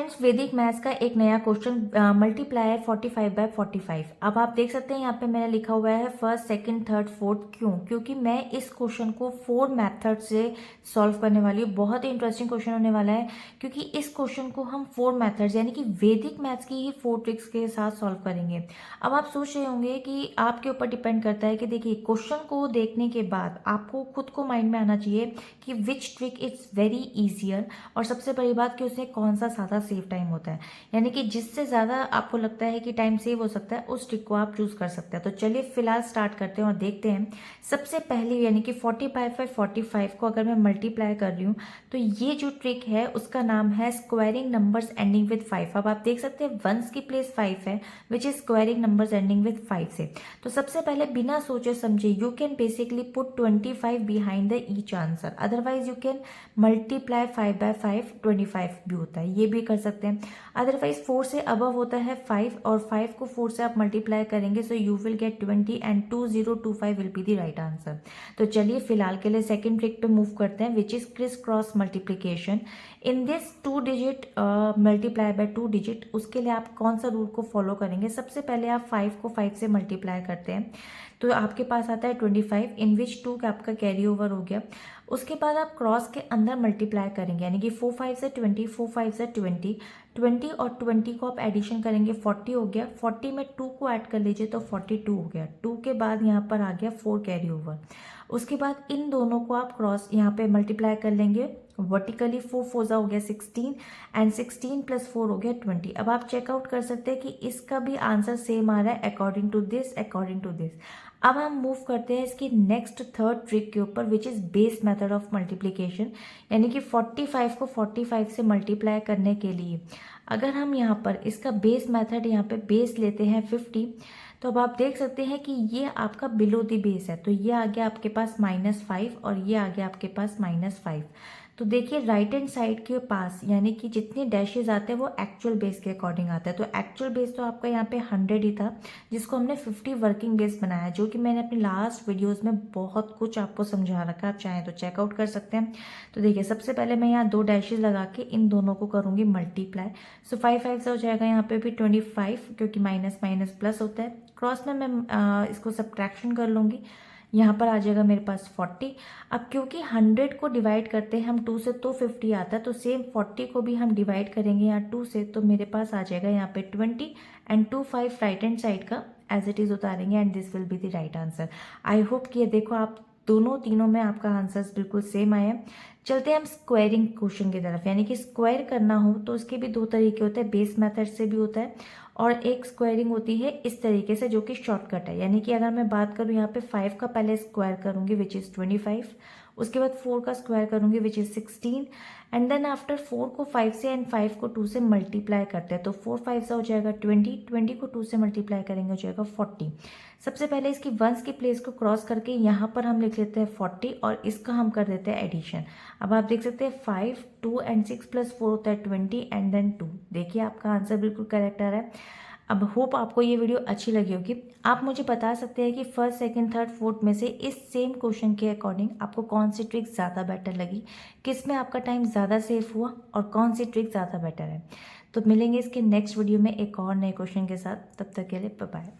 Friends, वैदिक maths का एक नया क्वेश्चन मल्टीप्लाई 45/45। अब आप देख सकते हैं यहाँ पे मैंने लिखा हुआ है फर्स्ट, सेकंड, थर्ड, फोर्थ। क्योंकि मैं इस क्वेश्चन को 4 मेथड से सॉल्व करने वाली हूँ। बहुत ही इंटरेस्टिंग क्वेश्चन होने वाला है क्योंकि इस क्वेश्चन को हम 4 मेथड्स यानी कि वैदिक मैथ्स की ही 4 ट्रिक्स के साथ सॉल्व करेंगे। अब आप सोच रहे होंगे कि आपके ऊपर डिपेंड करता है कि देखिए क्वेश्चन को देखने के बाद आपको खुद को माइंड में आना चाहिए कि विच ट्रिक इज वेरी ईजियर, और सबसे बड़ी बात कि उसमें कौन सा ज़्यादा सेव टाइम होता है, यानी कि जिससे ज़्यादा आपको लगता है कि टाइम सेव हो सकता है उस ट्रिक को आप चूज कर सकते हैं। तो चलिए फिलहाल स्टार्ट करते हैं और देखते हैं। सबसे पहले यानी कि 45/45 को अगर मैं मल्टीप्लाई कर रही हूँ तो ये जो ट्रिक है उसका नाम है स्क्वायरिंग नंबर्स एंडिंग विद 5। अब आप देख सकते हैं वंस की प्लेस 5 है which is squaring numbers ending with 5 से। तो सबसे पहले बिना सोचे समझे you can basically put 25 behind the each answer, otherwise you can multiply 5/5 25 भी होता है, ये भी कर सकते हैं। अदरवाइज 4 से अबव होता है 5 और 5 को 4 से आप मल्टीप्लाई करेंगे so you will get 20 and 2025 will be the right answer. तो चलिए फिलहाल के लिए सेकंड ट्रिक पे मूव करते हैं which is criss cross multiplication. In this 2 digit multiply by 2 digit, उसके लिए आप कौन सा रूल को फॉलो करेंगे? सबसे पहले आप 5 को 5 से मल्टीप्लाई करते हैं तो आपके पास आता है 25, इन विच 2 का आपका कैरी ओवर हो गया। उसके बाद आप क्रॉस के अंदर मल्टीप्लाई करेंगे यानी कि 4 5 से 20, 4 5 से 20, 20 और 20 को आप एडिशन करेंगे 40 हो गया। 40 में 2 को ऐड कर लीजिए तो 42 हो गया। 2 के बाद यहाँ पर आ गया 4 कैरी ओवर। उसके बाद इन दोनों को आप क्रॉस यहाँ पे मल्टीप्लाई कर लेंगे वर्टिकली। 4 4 हो गया 16 एंड 16 + 4 हो गया 20। अब आप चेकआउट कर सकते हैं कि इसका भी आंसर सेम आ रहा है according to this, according to this. अब हम मूव करते हैं इसकी नेक्स्ट थर्ड ट्रिक के ऊपर which is base method of multiplication, यानी कि 45 को 45 से मल्टीप्लाई करने के लिए अगर हम यहाँ पर इसका बेस मेथड यहाँ पे बेस लेते हैं 50, तो अब आप देख सकते हैं कि ये आपका बिलो द बेस है, तो ये आ गया आपके पास -5 और ये आ गया आपके पास -5। तो देखिए राइट हैंड साइड के पास यानी कि जितने डैशेज आते हैं वो एक्चुअल बेस के अकॉर्डिंग आता है। तो एक्चुअल बेस तो आपका यहाँ पे 100 ही था जिसको हमने 50 वर्किंग बेस बनाया, जो कि मैंने अपनी लास्ट वीडियोस में बहुत कुछ आपको समझा रखा है, आप चाहें तो चेकआउट कर सकते हैं। तो देखिए सबसे पहले मैं यहाँ 2 डैशेज लगा के इन दोनों को करूँगी मल्टीप्लाई। सो 5 5 से हो जाएगा यहाँ पे भी 25 क्योंकि माइनस माइनस प्लस होता है। क्रॉस में मैं इसको सब्ट्रैक्शन कर लूँगी, यहाँ पर आ जाएगा मेरे पास 40। अब क्योंकि 100 को डिवाइड करते हैं हम 2 से तो 50 आता है, तो सेम 40 को भी हम डिवाइड करेंगे यहाँ 2 से, तो मेरे पास आ जाएगा यहाँ पे 20 एंड 25 राइट हैंड साइड का एज इट इज उतारेंगे and this will be the right answer. I hope कि ये देखो आप दोनों तीनों में आपका आंसर्स बिल्कुल सेम आए हैं। चलते हैं हम स्क्वायरिंग क्वेश्चन की तरफ, यानी कि स्क्वायर करना हो तो उसके भी 2 तरीके होते हैं, बेस मेथड से भी होता है और एक स्क्वायरिंग होती है इस तरीके से जो कि शॉर्टकट है। यानी कि अगर मैं बात करूँ यहाँ पे 5 का पहले स्क्वायर करूँगी विच इज़ 25, उसके बाद 4 का स्क्वायर करूँगी which is 16 and then after 4 को 5 से एंड 5 को 2 से मल्टीप्लाई करते हैं तो 4 5 से हो जाएगा 20, 20 को 2 से मल्टीप्लाई करेंगे हो जाएगा 40। सबसे पहले इसकी वंस की प्लेस को क्रॉस करके यहाँ पर हम लिख लेते हैं 40 और इसका हम कर देते हैं एडिशन। अब आप देख सकते हैं 5 2 एंड 6 + 4 होता है 20 एंड देन 2। देखिए आपका आंसर बिल्कुल करेक्ट आ रहा है। अब होप आपको ये वीडियो अच्छी लगी होगी। आप मुझे बता सकते हैं कि फर्स्ट, सेकंड, थर्ड, फोर्थ में से इस सेम क्वेश्चन के अकॉर्डिंग आपको कौन सी ट्रिक ज़्यादा बेटर लगी, किस में आपका टाइम ज़्यादा सेव हुआ और कौन सी ट्रिक ज़्यादा बेटर है। तो मिलेंगे इसके नेक्स्ट वीडियो में एक और नए क्वेश्चन के साथ, तब तक के लिए बाय बाय।